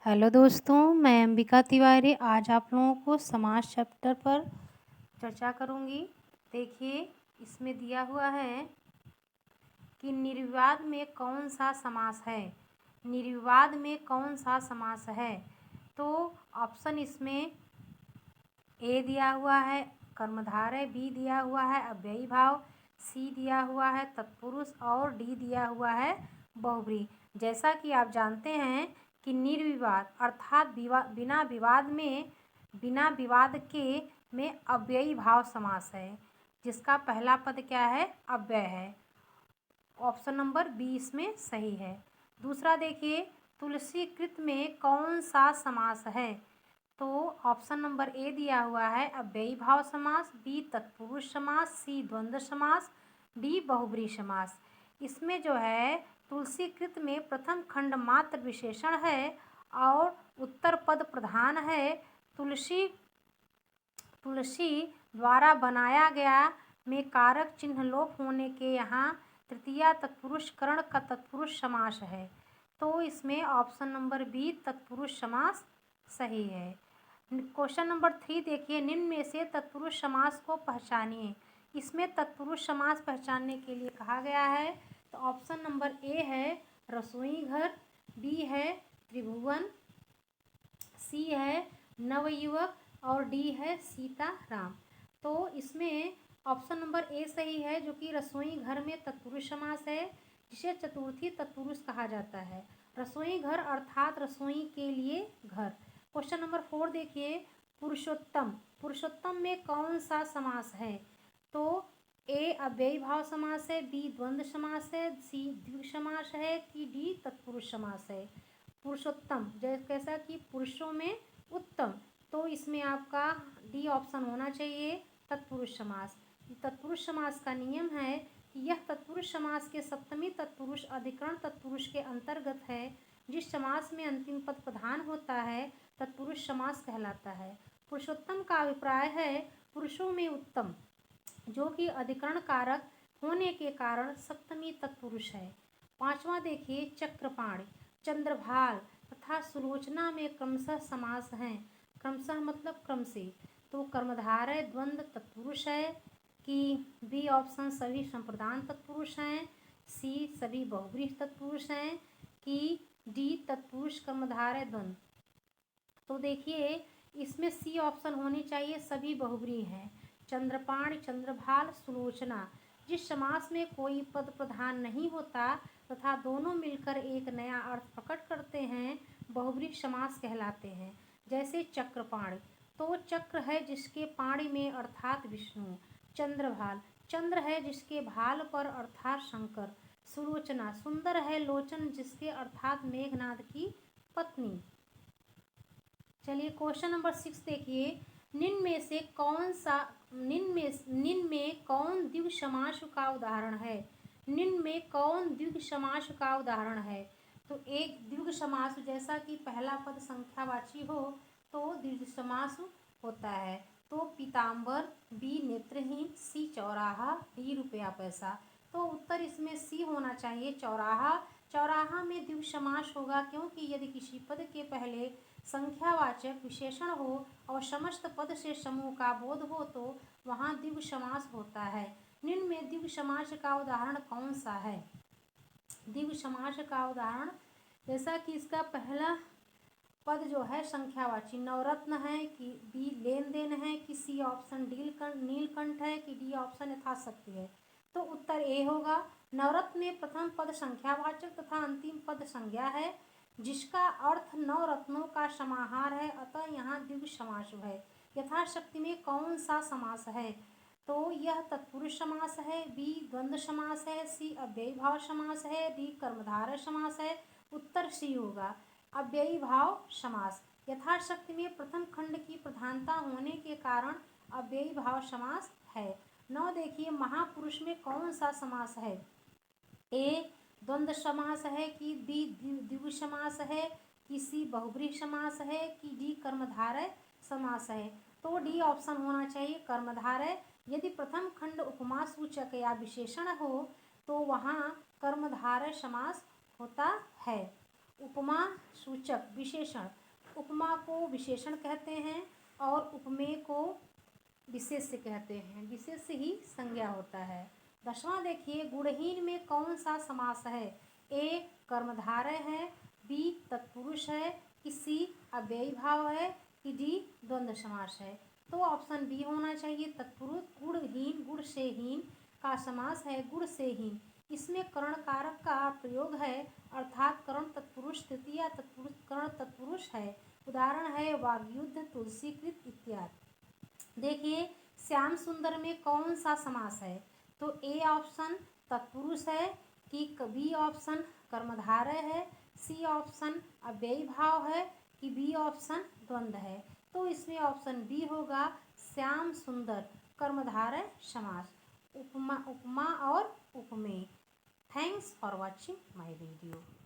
Hello दोस्तों, मैं अंबिका तिवारी आज आप लोगों को समास चैप्टर पर चर्चा करूंगी। देखिए, इसमें दिया हुआ है कि निर्विवाद में कौन सा समास है। निर्विवाद में कौन सा समास है, तो ऑप्शन इसमें ए दिया हुआ है कर्मधारय, बी दिया हुआ है अव्ययी भाव, सी दिया हुआ है तत्पुरुष और डी दिया हुआ है बहुब्रीहि। जैसा कि आप जानते हैं कि निर्विवाद अर्थात बिना विवाद के में अव्ययी भाव समास है, जिसका पहला पद क्या है, अव्यय है। ऑप्शन नंबर बी इसमें सही है। दूसरा देखिए, तुलसी कृत में कौन सा समास है, तो ऑप्शन नंबर ए दिया हुआ है अव्ययी भाव समास, बी तत्पुरुष समास, सी द्वंद्व समास, डी बहुब्रीहि समास। इसमें जो है तुलसी कृत में प्रथम खंड मात्र विशेषण है और उत्तर पद प्रधान है। तुलसी द्वारा बनाया गया में कारक चिन्ह लोप होने के यहाँ तृतीया तत्पुरुष करण का तत्पुरुष समास है, तो इसमें ऑप्शन नंबर बी तत्पुरुष समास सही है। क्वेश्चन नंबर 3 देखिए, निम्न में से तत्पुरुष समास को पहचानिए। इसमें तत्पुरुष समास पहचानने के लिए कहा गया है, तो ऑप्शन नंबर ए है रसोई घर, बी है त्रिभुवन, सी है नवयुवक और डी है सीताराम। तो इसमें ऑप्शन नंबर ए सही है, जो कि रसोई घर में तत्पुरुष समास है, जिसे चतुर्थी तत्पुरुष कहा जाता है। रसोई घर अर्थात रसोई के लिए घर। क्वेश्चन नंबर 4 देखिए, पुरुषोत्तम में कौन सा समास है, तो ए अव्ययी भाव समास है, बी द्वंद्व समास है, सी द्विगु समास है कि डी तत्पुरुष समास है। पुरुषोत्तम जैसा कि पुरुषों में उत्तम, तो इसमें आपका डी ऑप्शन होना चाहिए तत्पुरुष समास। तत्पुरुष समास का नियम है कि यह तत्पुरुष समास के सप्तमी तत्पुरुष अधिकरण तत्पुरुष के अंतर्गत है। जिस समास में अंतिम पद प्रधान होता है तत्पुरुष समास कहलाता है। पुरुषोत्तम का अभिप्राय है पुरुषों में उत्तम, जो कि अधिकरण कारक होने के कारण सप्तमी तत्पुरुष है। 5वां देखिए, चक्रपाणि, चंद्रभाल तथा सुलोचना में क्रमशः समास हैं। क्रमशः मतलब क्रम से, तो कर्मधारय द्वंद्व तत्पुरुष है कि बी ऑप्शन सभी संप्रदान तत्पुरुष हैं, सी सभी बहुब्रीहि तत्पुरुष हैं कि डी तत्पुरुष कर्मधारय द्वंद्व। तो देखिए, इसमें सी ऑप्शन होनी चाहिए सभी बहुब्रीहि हैं। चंद्रपाण, चंद्रभाल, सुलोचना जिस समास में कोई पद प्रधान नहीं होता तथा दोनों मिलकर एक नया अर्थ प्रकट करते हैं, बहुब्रीहि समास कहलाते हैं। जैसे चक्रपाणि, तो चक्र है जिसके पाणि में अर्थात विष्णु। चंद्रभाल, चंद्र है जिसके भाल पर अर्थात शंकर। सुलोचना, सुंदर है लोचन जिसके अर्थात मेघनाद की पत्नी। चलिए क्वेश्चन नंबर 6 देखिए, निम्न में कौन द्विगु समास का उदाहरण है। निम्न में कौन द्विगु समास का उदाहरण है, तो एक द्विगु समास जैसा कि पहला पद संख्यावाची हो तो द्विगु समास होता है। तो पीताम्बर, बी नेत्रहीन, सी चौराहा, डी रुपया पैसा। तो उत्तर इसमें सी होना चाहिए चौराहा। चौराहा में द्विगु समास होगा, क्योंकि यदि किसी पद के पहले संख्यावाचक विशेषण हो और समस्त पद से समूह का बोध हो तो वहाँ द्विगु समास होता है। निम्न में द्विगु समास का उदाहरण कौन सा है। द्विगु समास का उदाहरण, जैसा कि इसका पहला पद जो है संख्यावाची नवरत्न है कि बी लेन देन है कि सी ऑप्शन नीलकंठ है कि डी ऑप्शन यथाशक्ति है। तो उत्तर ए होगा। नवरत्न में प्रथम पद संख्यावाचक तथा अंतिम पद संज्ञा है, जिसका अर्थ नौ रत्नों का समाहार है, अतः यहाँ द्विगु समास है। यथाशक्ति में कौन सा समास है, तो यह तत्पुरुष समास है, बी द्वंद्व समास है, सी अव्ययी भाव समास है, डी कर्मधारय समास है। उत्तर सी होगा अव्ययी भाव समास। यथाशक्ति में प्रथम खंड की प्रधानता होने के कारण अव्ययी भाव समास है। 9 देखिए, महापुरुष में कौन सा समास है। ए द्वंद्व समास है कि बी द्विगु समास है कि सी बहुब्रीहि समास है कि डी कर्मधारय समास है। तो डी ऑप्शन होना चाहिए कर्मधारय। यदि प्रथम खंड उपमा सूचक या विशेषण हो तो वहाँ कर्मधारय समास होता है। उपमा सूचक विशेषण, उपमा को विशेषण कहते हैं और उपमेय को विशेष्य कहते हैं। विशेष्य ही संज्ञा होता है। 10वां देखिए, गुणहीन में कौन सा समास है? ए कर्मधारय है, बी तत्पुरुष है, कि सी अव्ययी भाव है, कि डी द्वंद्व समास है। तो ऑप्शन बी होना चाहिए तत्पुरुष। गुणहीन, गुण से हीन का समास है गुण से हीन। इसमें करण कारक का प्रयोग है, अर्थात करण तत्पुरुष, तृतीया तत्पुरुष करण तत्पुरुष है। उदाहरण है वाग्युद्ध, तुलसीकृत इत्यादि। देखिए, श्याम सुंदर में कौन सा समास है? तो ए ऑप्शन तत्पुरुष है, कि बी ऑप्शन कर्मधारय है, सी ऑप्शन अव्ययी भाव है, कि बी ऑप्शन द्वंद्व है। तो इसमें ऑप्शन बी होगा श्याम सुंदर कर्मधारय समास। उपमा, उपमा और उपमेय। Thanks for watching my video.